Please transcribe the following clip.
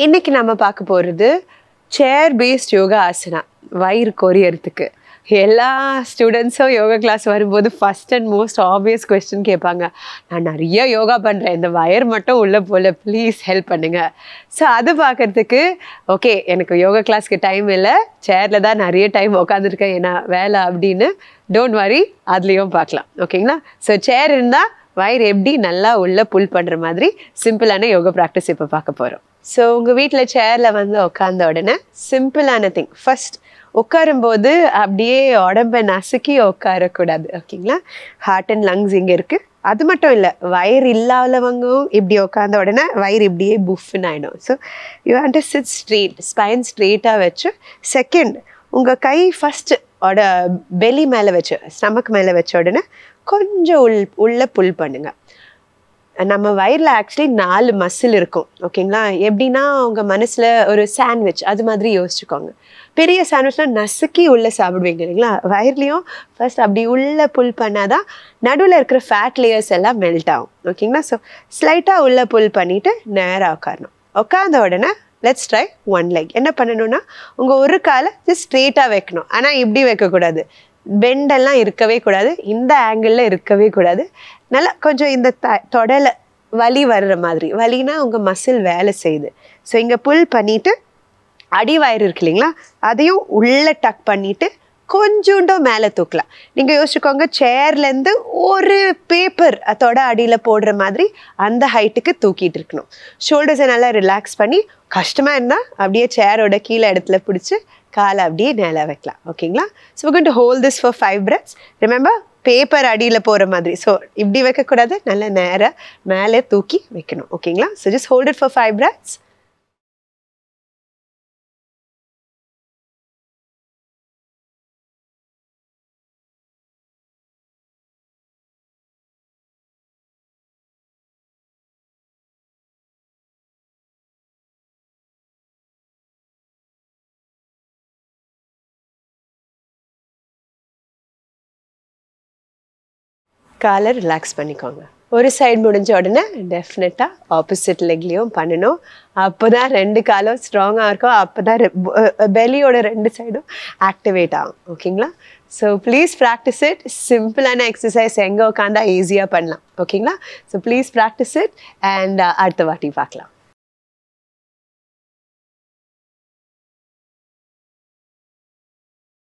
இன்னைக்கு நம்ம பார்க்க போகிறது சேர் பேஸ்ட் யோகா ஆசனா, வயிறு கொரியறதுக்கு. எல்லா ஸ்டூடெண்ட்ஸும் யோகா கிளாஸ் வரும்போது first and most obvious question கேட்பாங்க, நான் நிறைய யோகா பண்ணுறேன், இந்த வயர் மட்டும் உள்ளே போல, ப்ளீஸ் ஹெல்ப் பண்ணுங்க. ஸோ அது பார்க்குறதுக்கு ஓகே, எனக்கு யோகா கிளாஸ்க்கு டைம் இல்லை, சேரில் தான் நிறைய டைம் உட்காந்துருக்கேன் ஏன்னா வேலை அப்படின்னு, டோன்ட் வரி, அதுலேயும் பார்க்கலாம். ஓகேங்களா? ஸோ சேர் இருந்தால் வயிறு எப்படி நல்லா உள்ளே புல் பண்ணுற மாதிரி சிம்பிளான யோகா ப்ராக்டிஸ் இப்போ பார்க்க போகிறோம். ஸோ உங்கள் வீட்டில் சேரில் வந்து உட்காந்த உடனே சிம்பிளான திங், ஃபஸ்ட் உட்காரும்போது அப்படியே உடம்பை நசுக்கி உட்காரக்கூடாது. ஓகேங்களா? ஹார்ட் அண்ட் லங்ஸ் இங்கே இருக்குது. அது மட்டும் இல்லை, வயிறு இல்லாதவங்களும் இப்படி உட்காந்த உடனே வயிறு இப்படியே புஃப்னு ஆகிடும். So you want to sit straight, spine ஸ்ட்ரெயிட்டாக வச்சு, செகண்ட் உங்கள் கை ஃபஸ்ட்டு பெலி மேலே வச்சு, ஸ்டமக் மேலே வச்ச உடனே கொஞ்சம் உள்ளே புல் பண்ணுங்க. நம்ம வயிறில் ஆக்சுவலி 4 மசில் இருக்கும். ஓகேங்களா? எப்படின்னா உங்கள் மனசில் ஒரு சாண்ட்விச் அது மாதிரி யோசிச்சுக்கோங்க. பெரிய சாண்ட்விச்னால் நசுக்கி உள்ளே சாப்பிடுவீங்க இல்லைங்களா? வயிறுலையும் ஃபர்ஸ்ட் அப்படி உள்ளே புல் பண்ணாதான் நடுவில் இருக்கிற ஃபேட் லேயர்ஸ் எல்லாம் மெல்ட் ஆகும். ஓகேங்களா? ஸோ ஸ்லைட்டாக உள்ளே புல் பண்ணிவிட்டு நேராக உட்காரணும். உட்காந்த உடனே லெட்ஸ் ட்ரை ஒன் லெக். என்ன பண்ணணும்னா உங்கள் ஒரு காலை ஜஸ்ட் ஸ்ட்ரெயிட்டாக வைக்கணும். ஆனால் இப்படி வைக்கக்கூடாது, பெண்டெல்லாம் இருக்கவே கூடாது, இந்த ஆங்கிளில் இருக்கவே கூடாது. நல்லா கொஞ்சம் இந்த தொடலை வலி வர்ற மாதிரி, வலினா உங்கள் மசில் வேலை செய்யுது. ஸோ இங்கே புல் பண்ணிவிட்டு அடி வயிறு இருக்கு இல்லைங்களா, அதையும் உள்ளே டக் பண்ணிவிட்டு கொஞ்சோண்டும் மேலே தூக்கலாம். நீங்கள் யோசிச்சுக்கோங்க, சேர்லேருந்து ஒரு பேப்பர் அதோட அடியில் போடுற மாதிரி அந்த ஹைட்டுக்கு தூக்கிட்டு இருக்கணும். ஷோல்டர்ஸை நல்லா ரிலாக்ஸ் பண்ணி, கஷ்டமாக இருந்தால் அப்படியே சேரோட கீழே இடத்துல பிடிச்சி காலை அப்படியே மேலே வைக்கலாம். ஓகேங்களா? So we're going to hold this for 5 breaths. Remember, paper அடியில் போகிற மாதிரி. ஸோ இப்படி வைக்கக்கூடாது, நல்லா நேராக மேலே தூக்கி வைக்கணும். ஓகேங்களா? So just hold it for 5 breaths. காலை ரிலாக்ஸ் பண்ணிக்கோங்க. ஒரு சைடு முடிஞ்ச உடனே டெஃபினட்டாக ஆப்போசிட் லெக்லேயும் பண்ணணும். அப்போ தான் 2 காலும் ஸ்ட்ராங்காக இருக்கும். அப்போ தான் பெலியோட 2 சைடும் ஆக்டிவேட் ஆகும். ஓகேங்களா? So please practice it. சிம்பிளான எக்ஸசைஸ், எங்கே உட்காந்தா ஈஸியாக பண்ணலாம். ஓகேங்களா? So please practice it and அடுத்த வாட்டி பார்க்கலாம்.